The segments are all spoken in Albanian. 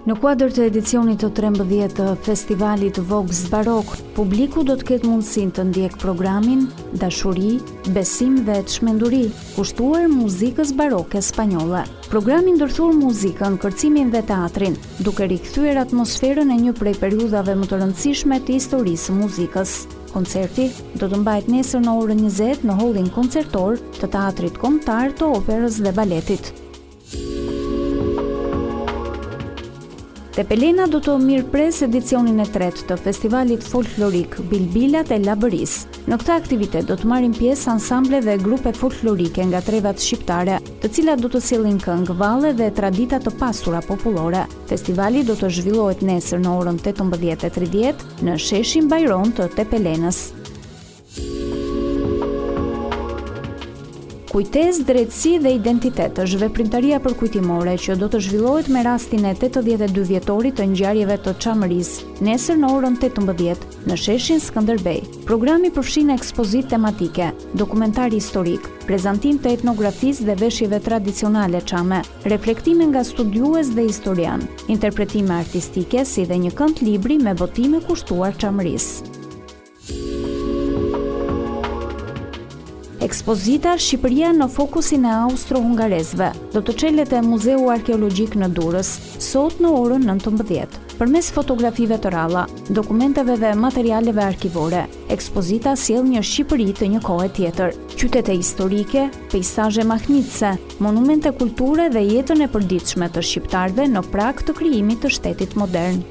Në kuadër të edicionit të 13 të festivalit Vox Barok, publiku do të ketë mundësinë të ndjek programin Dashuri, Besim dhe Çmenduri, kushtuar muzikës baroke spanjolle. Programi ndërthur muzikën, kërcimin dhe teatrin, duke rikthyer atmosferën e një prej periudhave më të rëndësishme të historisë së muzikës. Koncerti do të mbahet nesër në orën 20 në hollin koncertor të Teatrit Kombëtar të Operës dhe Baletit. Tepelena do të mirëpres edicionin e 3 të festivalit folklorik Bilbilat e Labëris. Në këtë aktivitet do të marrin pjesë ansamble dhe grupe folklorike nga trevat shqiptare, të cilat do të sjellin këngë, valle dhe tradita të pasura popullore. Festivali do të zhvillohet nesër në orën 18:30 në sheshin Bajron të Tepelenës. Kujtesë, drejtësi dhe identitet është veprimtaria përkujtimore që do të zhvillohet me rastin e 82 vjetorit të ngjarjeve të Çamërisë nesër në orën 18 në sheshin Skënderbej. Programi përfshin ekspozit tematike, dokumentar historik, prezantim të etnografisë dhe veshjeve tradicionale çame, reflektime nga studiues dhe historian, interpretime artistike si dhe një kënd libri me botime kushtuar Çamërisë. Ekspozita Shqipëria në fokusin e austro-hungarezëve do të çelet te Muzeu Arkeologjik në Durrës sot në orën 19. Përmes fotografive të ralla, dokumenteve dhe materialeve arkivore, ekspozita sjell një Shqipëri të një kohe tjetër, qytete historike, peizazhe mahnitse, monumente kulture dhe jetën e përditshme të shqiptarëve në prag të krijimit të shtetit modern.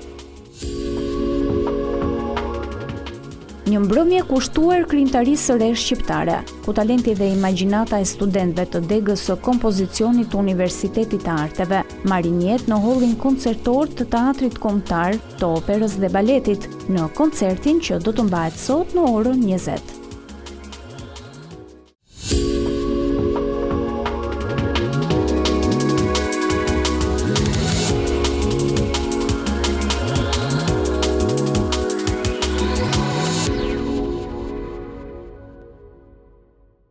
Një mbrëmje kushtuar krijimtarisë së re shqiptare, ku talenti dhe imagjinata e studentëve të degës së kompozicionit të Universitetit të Arteve marrin jetë në hollin koncertor të Teatrit Kombëtar të Operës dhe Baletit, në koncertin që do të mbahet sot në orën 20.